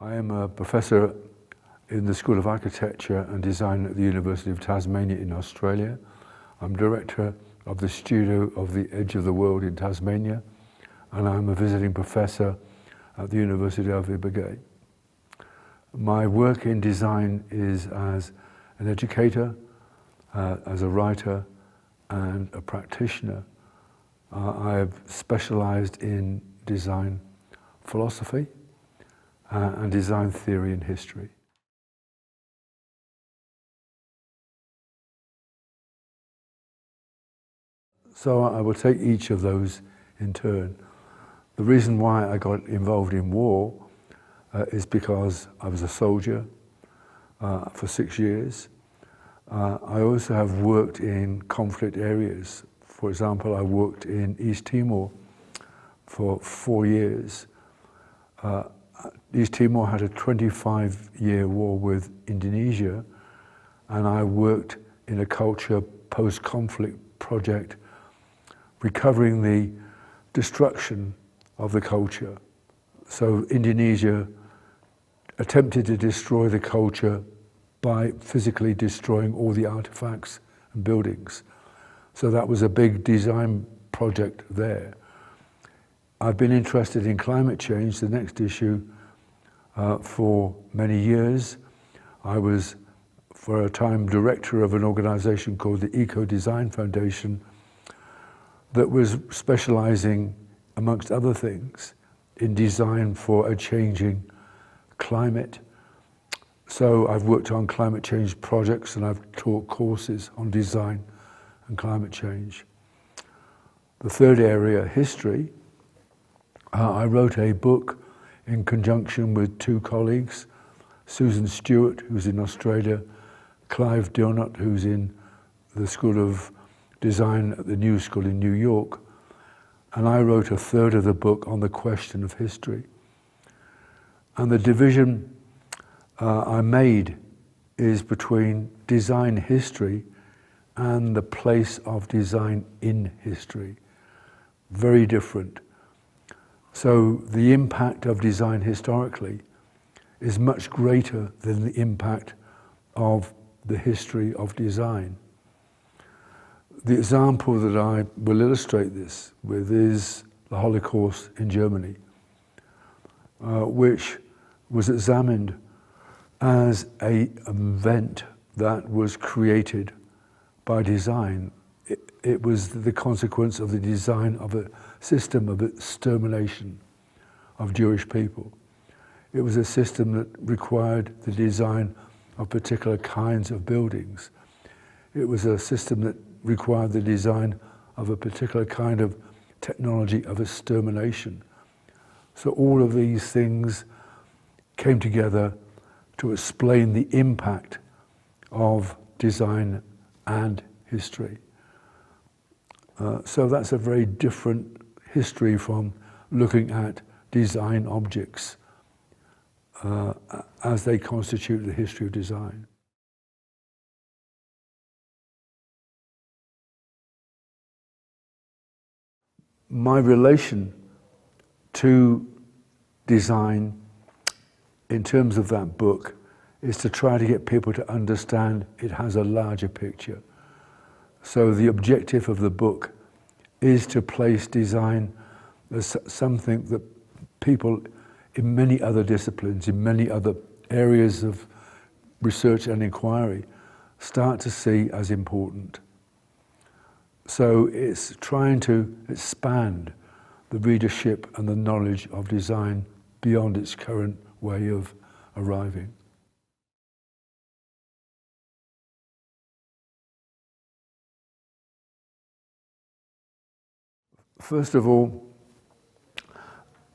I am a professor in the School of Architecture and Design at the University of Tasmania in Australia. I'm director of the studio of the Edge of the World in Tasmania, and I'm a visiting professor at the University of Birmingham. My work in design is as an educator, as a writer, and a practitioner. I have specialized in design philosophy and design theory and history. So I will take each of those in turn. The reason why I got involved in war is because I was a soldier for 6 years. I also have worked in conflict areas. For example, I worked in East Timor for 4 years. East Timor had a 25-year war with Indonesia, and I worked in a culture post-conflict project recovering the destruction of the culture. So Indonesia attempted to destroy the culture by physically destroying all the artifacts and buildings. So that was a big design project there. I've been interested in climate change, the next issue, for many years. I was, for a time, director of an organization called the Eco Design Foundation that was specializing, amongst other things, in design for a changing climate. So I've worked on climate change projects and I've taught courses on design and climate change. The third area, history. I wrote a book in conjunction with 2 colleagues, Susan Stewart, who's in Australia, Clive Donut, who's in the School of Design at the New School in New York, and I wrote a third of the book on the question of history. And the division I made is between design history and the place of design in history. Very different. So the impact of design historically is much greater than the impact of the history of design. The example that I will illustrate this with is the Holocaust in Germany, which was examined as an event that was created by design. It was the consequence of the design of a system of extermination of Jewish people. It was a system that required the design of particular kinds of buildings. It was a system that required the design of a particular kind of technology of extermination. So all of these things came together to explain the impact of design and history. So that's a very different history from looking at design objects as they constitute the history of design. My relation to design in terms of that book is to try to get people to understand it has a larger picture. So the objective of the book is to place design as something that people in many other disciplines, in many other areas of research and inquiry, start to see as important. So it's trying to expand the readership and the knowledge of design beyond its current way of arriving. First of all,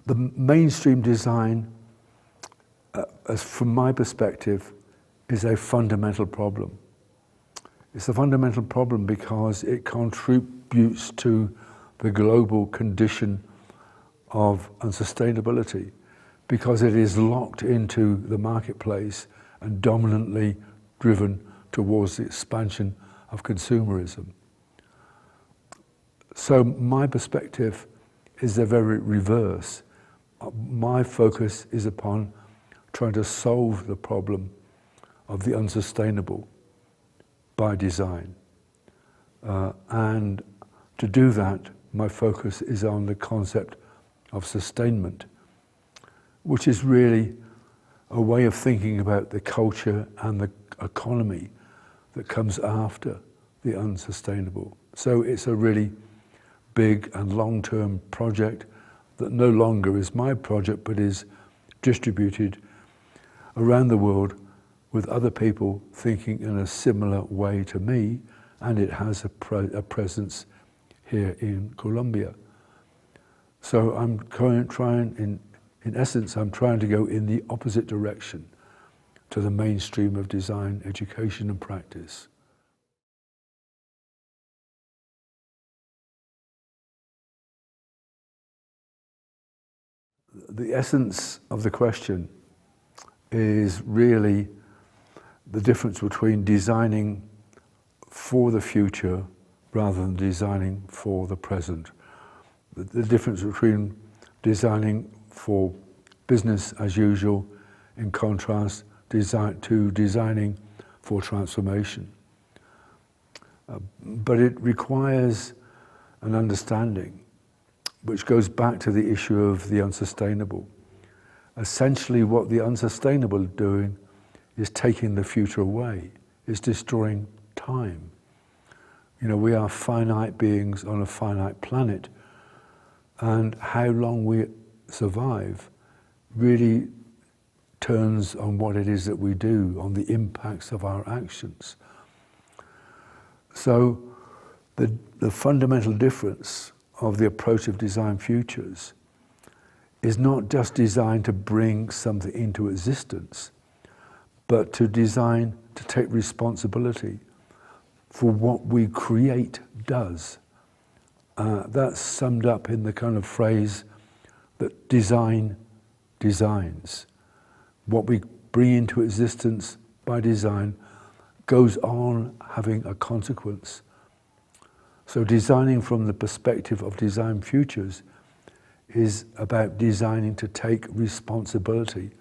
the mainstream design, as from my perspective, is a fundamental problem. It's a fundamental problem because it contributes to the global condition of unsustainability, because it is locked into the marketplace and dominantly driven towards the expansion of consumerism. So my perspective is the very reverse. My focus is upon trying to solve the problem of the unsustainable by design. And to do that, my focus is on the concept of sustainment, which is really a way of thinking about the culture and the economy that comes after the unsustainable. So it's a really big and long-term project that no longer is my project, but is distributed around the world with other people thinking in a similar way to me, and it has a presence here in Colombia. So I'm trying, in essence, I'm trying to go in the opposite direction to the mainstream of design, education and practice. The essence of the question is really the difference between designing for the future rather than designing for the present. The difference between designing for business as usual in contrast to designing for transformation. But it requires an understanding which goes back to the issue of the unsustainable. Essentially what the unsustainable is doing is taking the future away, is destroying time. You know, we are finite beings on a finite planet, and how long we survive really turns on what it is that we do, on the impacts of our actions. So the fundamental difference of the approach of Design Futures is not just designed to bring something into existence, but to design to take responsibility for what we create does. That's summed up in the kind of phrase that design designs. What we bring into existence by design goes on having a consequence. So designing from the perspective of Design Futures is about designing to take responsibility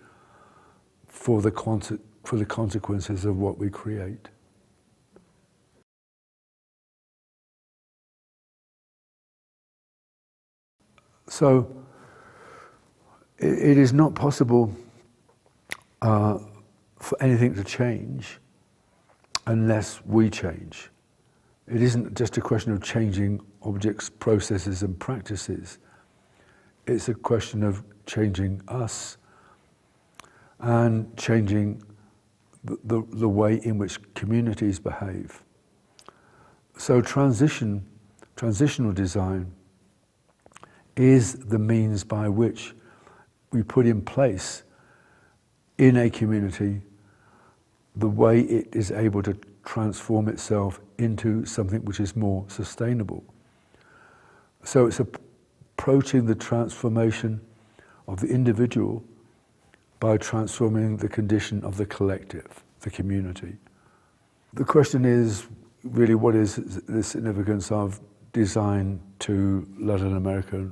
for the consequences of what we create. So it is not possible for anything to change unless we change. It isn't just a question of changing objects, processes and practices. It's a question of changing us and changing the way in which communities behave. So transitional design is the means by which we put in place in a community the way it is able to transform itself into something which is more sustainable. So it's approaching the transformation of the individual by transforming the condition of the collective, the community. The question is really, what is the significance of design to Latin America,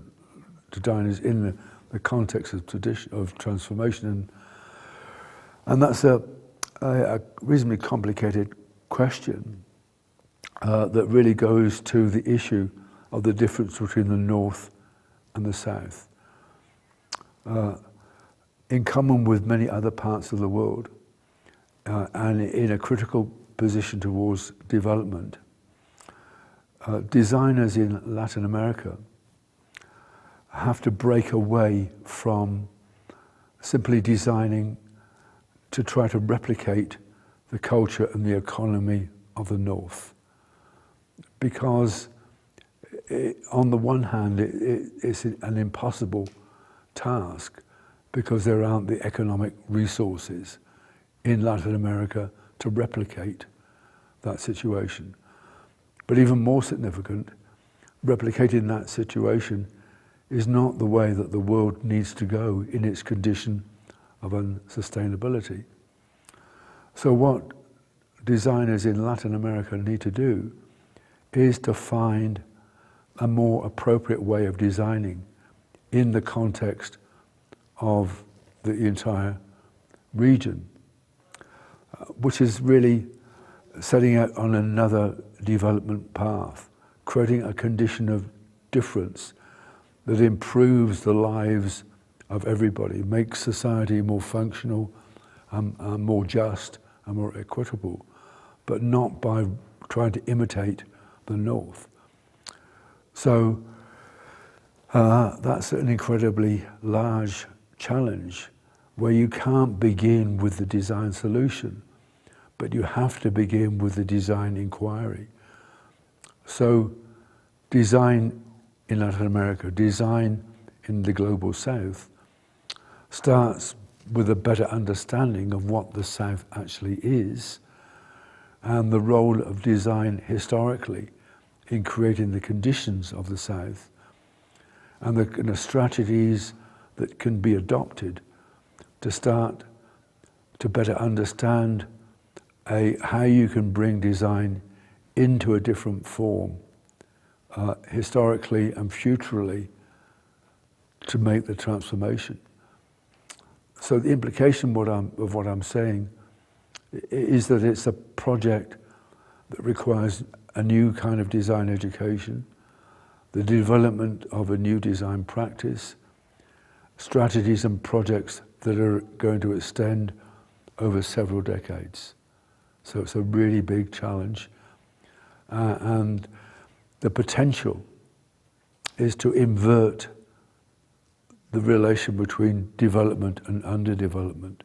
to designers in the context of transformation? And that's a reasonably complicated question that really goes to the issue of the difference between the North and the South. In common with many other parts of the world, and in a critical position towards development, designers in Latin America have to break away from simply designing to try to replicate the culture and the economy of the North. Because on the one hand, it's an impossible task because there aren't the economic resources in Latin America to replicate that situation. But even more significant, replicating that situation is not the way that the world needs to go in its condition of unsustainability. So what designers in Latin America need to do is to find a more appropriate way of designing in the context of the entire region, which is really setting out on another development path, creating a condition of difference that improves the lives of everybody, makes society more functional, more just and more equitable, but not by trying to imitate the North. So that's an incredibly large challenge where you can't begin with the design solution, but you have to begin with the design inquiry. So design in Latin America, design in the global South starts with a better understanding of what the South actually is and the role of design historically in creating the conditions of the South and the strategies that can be adopted to start to better understand how you can bring design into a different form, historically and futurally, to make the transformation. So the implication of what I'm saying is that it's a project that requires a new kind of design education, the development of a new design practice, strategies and projects that are going to extend over several decades. So it's a really big challenge. And the potential is to invert the relation between development and underdevelopment.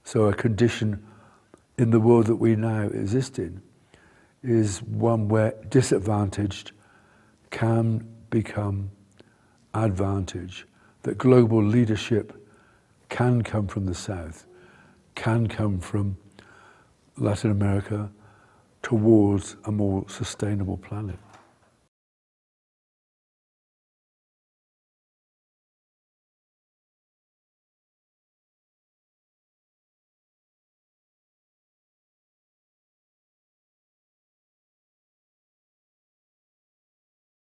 So a condition in the world that we now exist in is one where disadvantaged can become advantage, that global leadership can come from the South, can come from Latin America towards a more sustainable planet.